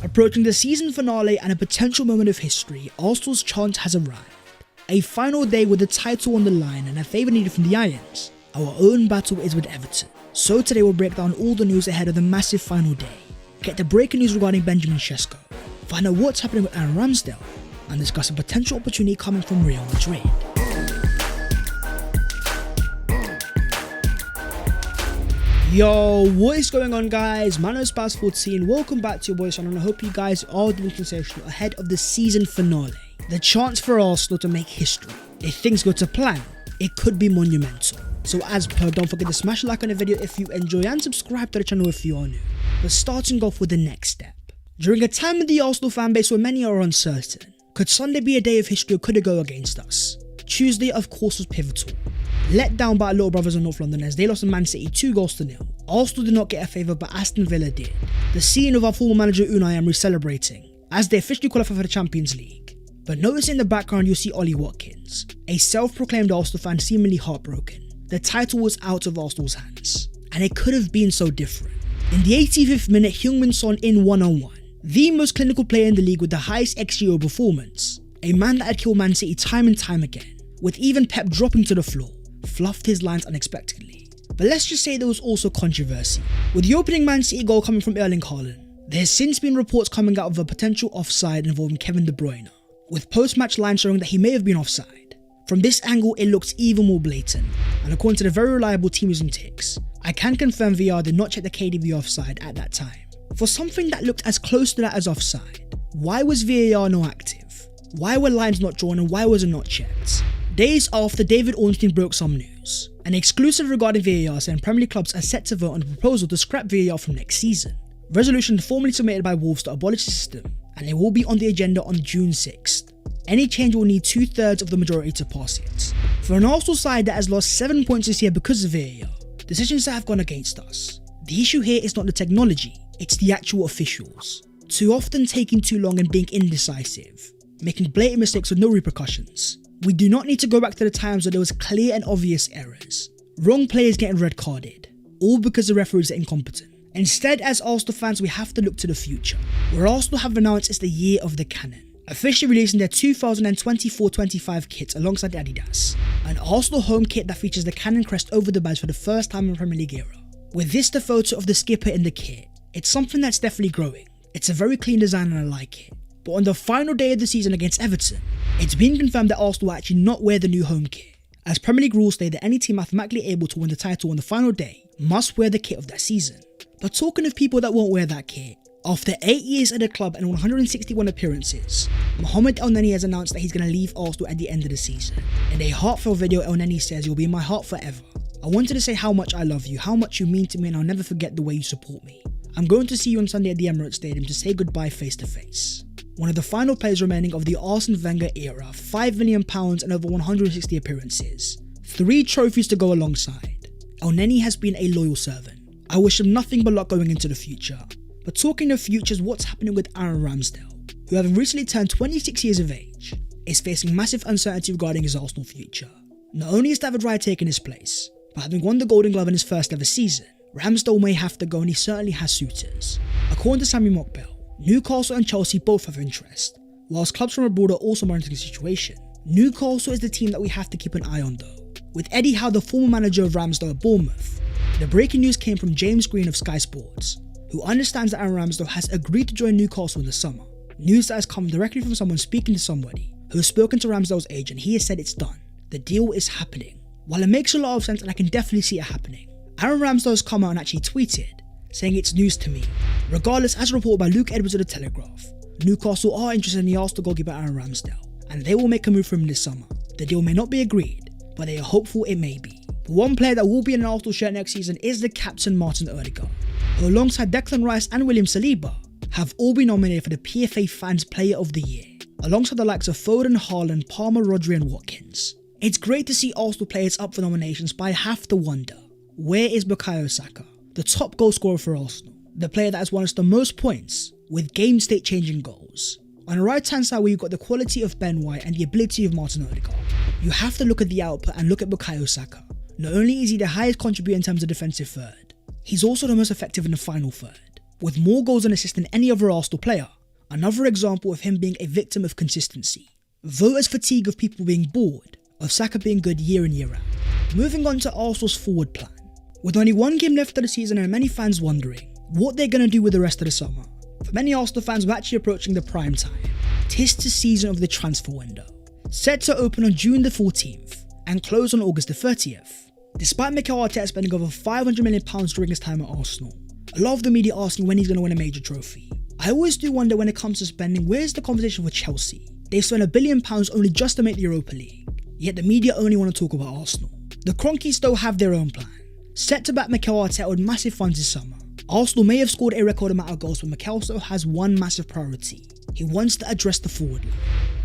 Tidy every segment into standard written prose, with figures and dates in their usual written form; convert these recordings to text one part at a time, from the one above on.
Approaching the season finale and a potential moment of history, Arsenal's chance has arrived. A final day with the title on the line and a favour needed from the Irons. Our own battle is with Everton. So today we'll break down all the news ahead of the massive final day, get the breaking news regarding Benjamin Sesko, find out what's happening with Ramsdale, and discuss a potential opportunity coming from Real Madrid. Yo, what is going on guys? My name is Spaz14, welcome back to your boys channel and I hope you guys are doing sensational ahead of the season finale. The chance for Arsenal to make history. If things go to plan, it could be monumental. So as per, don't forget to smash a like on the video if you enjoy and subscribe to the channel if you are new. But starting off with the next step. During a time of the Arsenal fanbase where many are uncertain, could Sunday be a day of history or could it go against us? Tuesday of course was pivotal. Let down by our little brothers in North London as they lost to Man City 2-0. Arsenal did not get a favour but Aston Villa did. The scene of our former manager Unai Emery celebrating as they officially qualify for the Champions League. But notice in the background you'll see Ollie Watkins, a self-proclaimed Arsenal fan seemingly heartbroken. The title was out of Arsenal's hands, and it could have been so different. In the 85th minute, Heung-min Son in one-on-one, the most clinical player in the league with the highest XGO performance, a man that had killed Man City time and time again, with even Pep dropping to the floor, fluffed his lines unexpectedly. But let's just say there was also controversy. With the opening Man City goal coming from Erling Haaland, there has since been reports coming out of a potential offside involving Kevin De Bruyne, with post-match lines showing that he may have been offside. From this angle, it looks even more blatant, and according to the very reliable team using ticks, I can confirm VR did not check the KDB offside at that time. For something that looked as close to that as offside, why was VAR not active? Why were lines not drawn and why was it not checked? Days after, David Ornstein broke some news. An exclusive regarding VAR saying Premier League clubs are set to vote on a proposal to scrap VAR from next season. Resolution formally submitted by Wolves to abolish the system, and it will be on the agenda on June 6th. Any change will need 2/3 of the majority to pass it. For an Arsenal side that has lost 7 points this year because of VAR, decisions that have gone against us. The issue here is not the technology, it's the actual officials. Too often taking too long and being indecisive, making blatant mistakes with no repercussions. We do not need to go back to the times where there was clear and obvious errors. Wrong players getting red carded, all because the referees are incompetent. Instead, as Arsenal fans, we have to look to the future, where Arsenal have announced it's the year of the cannon, officially releasing their 2024-25 kit alongside Adidas, an Arsenal home kit that features the cannon crest over the badge for the first time in Premier League era. With this the photo of the skipper in the kit, it's something that's definitely growing. It's a very clean design and I like it. But on the final day of the season against Everton, it's been confirmed that Arsenal will actually not wear the new home kit, as Premier League rules state that any team mathematically able to win the title on the final day must wear the kit of that season. But talking of people that won't wear that kit, after 8 years at the club and 161 appearances, Mohamed Elneny has announced that he's going to leave Arsenal at the end of the season. In a heartfelt video, Elneny says, "You'll be in my heart forever. I wanted to say how much I love you, how much you mean to me, and I'll never forget the way you support me. I'm going to see you on Sunday at the Emirates Stadium to say goodbye face to face." One of the final players remaining of the Arsene Wenger era, £5 million and over 160 appearances. 3 trophies to go alongside. Elneny has been a loyal servant. I wish him nothing but luck going into the future. But talking of futures, what's happening with Ramsdale, who having recently turned 26 years of age, is facing massive uncertainty regarding his Arsenal future. Not only is David Raya taking his place, but having won the Golden Glove in his first ever season, Ramsdale may have to go and he certainly has suitors. According to Sammy Mikel, Newcastle and Chelsea both have interest, whilst clubs from abroad are also monitoring the situation. Newcastle is the team that we have to keep an eye on though, with Eddie Howe, the former manager of Ramsdale at Bournemouth. The breaking news came from James Green of Sky Sports, who understands that Ramsdale has agreed to join Newcastle in the summer. News that has come directly from someone speaking to somebody who has spoken to Ramsdale's agent, and he has said it's done. The deal is happening. While it makes a lot of sense and I can definitely see it happening, Ramsdale has come out and actually tweeted, saying it's news to me. Regardless, as reported by Luke Edwards of The Telegraph, Newcastle are interested in the Arsenal goalkeeper Ramsdale, and they will make a move for him this summer. The deal may not be agreed, but they are hopeful it may be. But one player that will be in an Arsenal shirt next season is the captain Martin Odegaard, who alongside Declan Rice and William Saliba have all been nominated for the PFA Fans Player of the Year, alongside the likes of Foden, Haaland, Palmer, Rodri and Watkins. It's great to see Arsenal players up for nominations, but I have to wonder, where is Bukayo Saka, the top goal scorer for Arsenal, the player that has won us the most points with game state changing goals? On the right hand side where you've got the quality of Ben White and the ability of Martin Odegaard, you have to look at the output and look at Bukayo Saka. Not only is he the highest contributor in terms of defensive third, he's also the most effective in the final third. with more goals and assists than any other Arsenal player. Another example of him being a victim of consistency. Voters' fatigue of people being bored of Saka being good year in year out. Moving on to Arsenal's forward plan. With only one game left of the season and many fans wondering what they're going to do with the rest of the summer. For many Arsenal fans, we're actually approaching the prime time. 'Tis the season of the transfer window. Set to open on June the 14th and close on August the 30th. Despite Mikel Arteta spending over £500 million during his time at Arsenal, a lot of the media asking when he's going to win a major trophy. I always do wonder when it comes to spending, where's the conversation for Chelsea? They've spent £1 billion only just to make the Europa League, yet the media only want to talk about Arsenal. The Cronkies though have their own plan, set to back Mikel Arteta with massive funds this summer. Arsenal may have scored a record amount of goals, but Mikel also has one massive priority. He wants to address the forward line,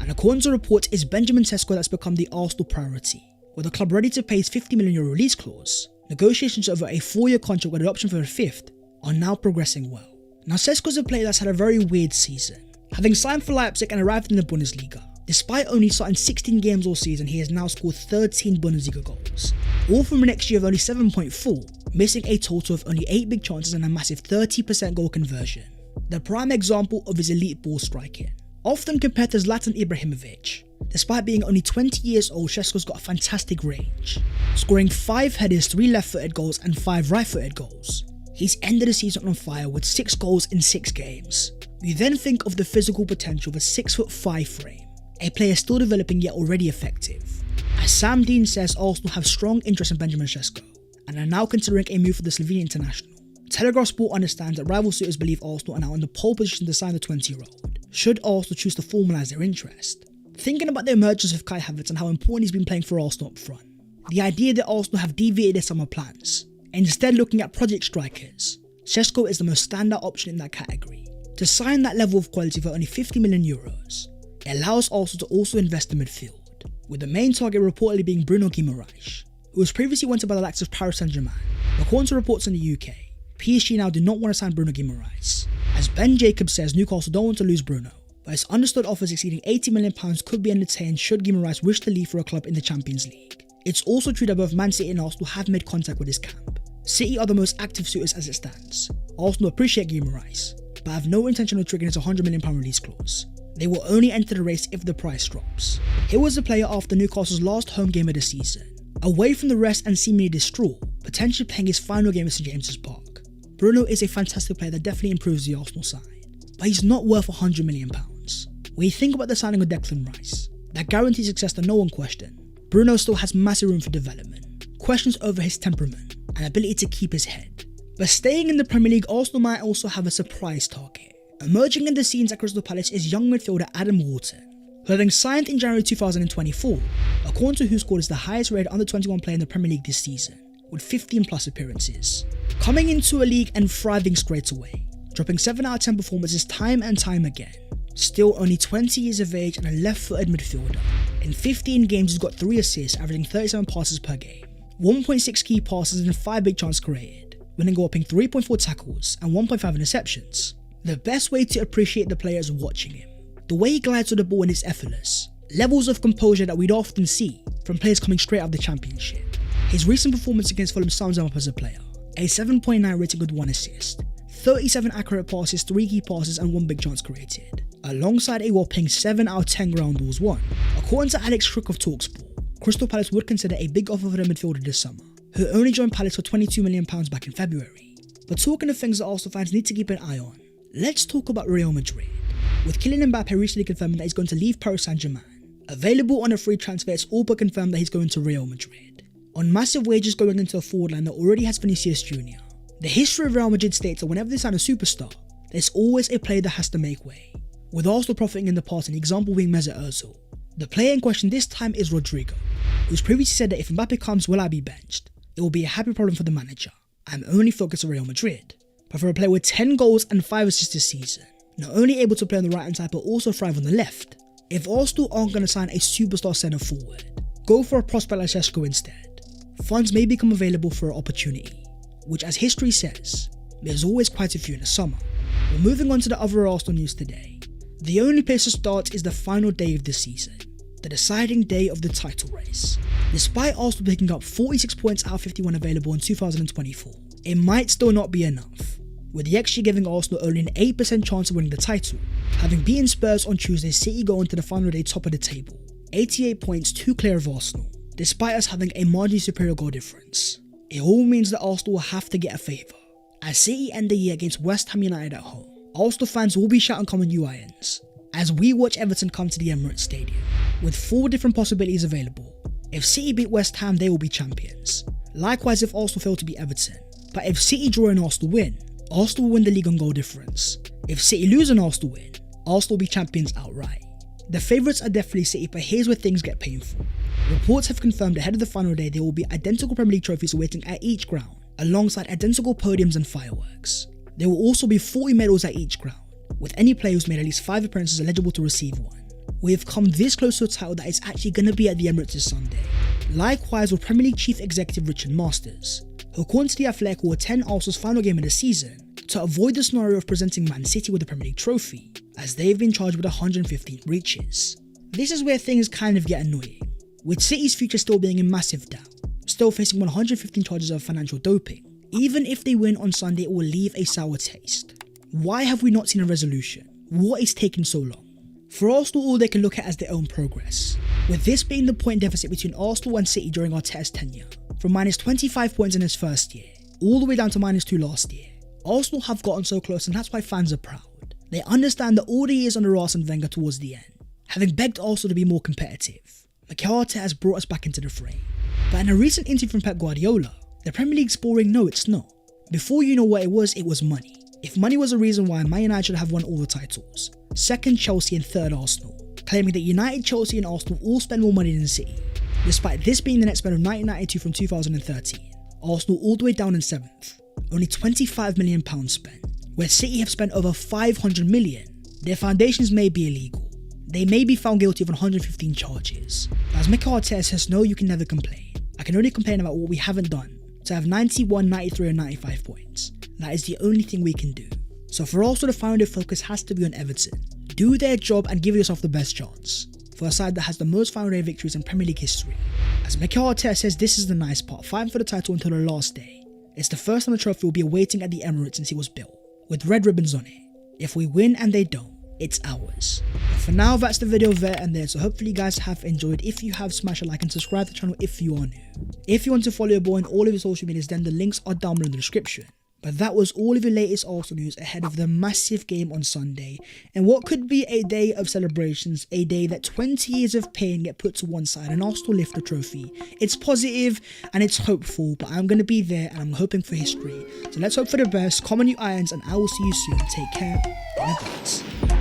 and according to reports, it's Benjamin Sesko that's become the Arsenal priority. With the club ready to pay his €50 million release clause, negotiations over a 4-year contract with an option for a 5th are now progressing well. Now Sesko's a player that's had a very weird season. Having signed for Leipzig and arrived in the Bundesliga, despite only starting 16 games all season, he has now scored 13 Bundesliga goals, all from an XG of only 7.4, missing a total of only 8 big chances and a massive 30% goal conversion. The prime example of his elite ball striking. Often compared to Zlatan Ibrahimovic, despite being only 20 years old, Sesko's got a fantastic range, scoring 5 headers, 3 left-footed goals and 5 right-footed goals. He's ended the season on fire with 6 goals in 6 games. We then think of the physical potential of a 6'5" frame, a player still developing yet already effective. As Sam Dean says, Arsenal have strong interest in Benjamin Sesko and are now considering a move for the Slovenian international. Telegraph Sport understands that rival suitors believe Arsenal are now in the pole position to sign the 20-year-old, should Arsenal choose to formalise their interest. Thinking about the emergence of Kai Havertz and how important he's been playing for Arsenal up front, the idea that Arsenal have deviated their summer plans, instead looking at project strikers, Sesko is the most standout option in that category. To sign that level of quality for only €50 million, it allows Arsenal to also invest in midfield, with the main target reportedly being Bruno Guimaraes, who was previously wanted by the likes of Paris Saint-Germain. According to reports in the UK, PSG now do not want to sign Bruno Guimaraes. As Ben Jacobs says, Newcastle don't want to lose Bruno, but it's understood offers exceeding £80 million could be entertained should Guimaraes wish to leave for a club in the Champions League. It's also true that both Man City and Arsenal have made contact with his camp. City are the most active suitors as it stands. Arsenal appreciate Guimaraes, but have no intention of triggering his £100 million release clause. They will only enter the race if the price drops. Here was the player after Newcastle's last home game of the season, away from the rest and seemingly distraught, potentially playing his final game at St James's Park. Bruno is a fantastic player that definitely improves the Arsenal side, but he's not worth £100 million. When you think about the signing of Declan Rice, that guarantees success that no one questioned, Bruno still has massive room for development, questions over his temperament and ability to keep his head. But staying in the Premier League, Arsenal might also have a surprise target. Emerging in the scenes at Crystal Palace is young midfielder Adam Wharton, who having signed in January 2024, according to WhoScored is the highest rated under-21 player in the Premier League this season, with 15 plus appearances. Coming into a league and thriving straight away, dropping 7 out of 10 performances time and time again. Still only 20 years of age and a left-footed midfielder. In 15 games he's got 3 assists, averaging 37 passes per game, 1.6 key passes and 5 big chances created, winning a whopping 3.4 tackles and 1.5 interceptions. The best way to appreciate the player is watching him. The way he glides with the ball is effortless, levels of composure that we'd often see from players coming straight out of the Championship. His recent performance against Fulham sums him up as a player. A 7.9 rating with 1 assist, 37 accurate passes, 3 key passes and 1 big chance created, alongside a whopping 7 out of 10 ground balls won. According to Alex Crick of TalkSport, Crystal Palace would consider a big offer for the midfielder this summer, who only joined Palace for £22 million back in February. But talking of things that Arsenal fans need to keep an eye on, let's talk about Real Madrid. With Kylian Mbappe recently confirming that he's going to leave Paris Saint-Germain, available on a free transfer, it's all but confirmed that he's going to Real Madrid. On massive wages going into a forward line that already has Vinicius Jr. The history of Real Madrid states that whenever they sign a superstar, there's always a player that has to make way, with Arsenal profiting in the past, an example being Mesut Ozil. The player in question this time is Rodrigo, who's previously said that if Mbappe comes, will I be benched? It will be a happy problem for the manager. I'm only focused on Real Madrid. But for a player with 10 goals and 5 assists this season, not only able to play on the right hand side but also thrive on the left, if Arsenal aren't going to sign a superstar centre forward, go for a prospect like Sesko instead. Funds may become available for an opportunity, which as history says, there's always quite a few in the summer. But moving on to the other Arsenal news today, the only place to start is the final day of the season, the deciding day of the title race. Despite Arsenal picking up 46 points out of 51 available in 2024, it might still not be enough. with the XG giving Arsenal only an 8% chance of winning the title. Having beaten Spurs on Tuesday, City go into the final day top of the table, 88 points too clear of Arsenal, despite us having a marginally superior goal difference. It all means that Arsenal will have to get a favour. As City end the year against West Ham United at home, Arsenal fans will be shouting common UINs as we watch Everton come to the Emirates Stadium, with 4 different possibilities available. If City beat West Ham, they will be champions. Likewise if Arsenal fail to beat Everton. But if City draw and Arsenal win, Arsenal will win the league on goal difference. If City lose and Arsenal win, Arsenal will be champions outright. The favourites are definitely City, but here's where things get painful. Reports have confirmed ahead of the final day there will be identical Premier League trophies awaiting at each ground, alongside identical podiums and fireworks. There will also be 40 medals at each ground, with any player who's made at least 5 appearances eligible to receive one. We have come this close to a title that is actually going to be at the Emirates this Sunday. Likewise with Premier League Chief Executive Richard Masters, who according to the Athletic will attend Arsenal's final game of the season to avoid the scenario of presenting Man City with the Premier League trophy, as they've been charged with 115 breaches. This is where things kind of get annoying, with City's future still being in massive doubt, still facing 115 charges of financial doping. Even if they win on Sunday, it will leave a sour taste. Why have we not seen a resolution? What is taking so long? For Arsenal, all they can look at as their own progress, with this being the point deficit between Arsenal and City during Arteta's tenure, from minus 25 points in his first year, all the way down to minus 2 last year. Arsenal have gotten so close, and that's why fans are proud. They understand that all the years under Arsene Wenger towards the end, having begged Arsenal to be more competitive, Mikel Arteta has brought us back into the frame. But in a recent interview from Pep Guardiola, the Premier League's boring? No, it's not. Before you know what it was money. If money was a reason why Man United should have won all the titles, second Chelsea and third Arsenal, claiming that United, Chelsea and Arsenal all spend more money than City, despite this being the net spend of 1992 from 2013, Arsenal all the way down in 7th, only £25 million spent, where City have spent over 500 million. Their foundations may be illegal, they may be found guilty of 115 charges, but as Mikel Arteta says, no, you can never complain. I can only complain about what we haven't done to have 91, 93 and 95 points. That is the only thing we can do. So for Arsenal, the final day focus has to be on Everton. Do their job and give yourself the best chance for a side that has the most final day victories in Premier League history. As Mikel Arteta says, this is the nice part, fighting for the title until the last day. It's the first time the trophy will be awaiting at the Emirates since it was built, with red ribbons on it. If we win and they don't, it's ours. But for now, that's the video there and there, so hopefully you guys have enjoyed. If you have, smash a like and subscribe to the channel if you are new. If you want to follow your boy on all of his social medias, then the links are down below in the description. But that was all of your latest Arsenal news ahead of the massive game on Sunday, and what could be a day of celebrations, a day that 20 years of pain get put to one side and Arsenal lift the trophy. It's positive and it's hopeful, but I'm going to be there and I'm hoping for history. So let's hope for the best, common you irons, and I will see you soon. Take care, and advance.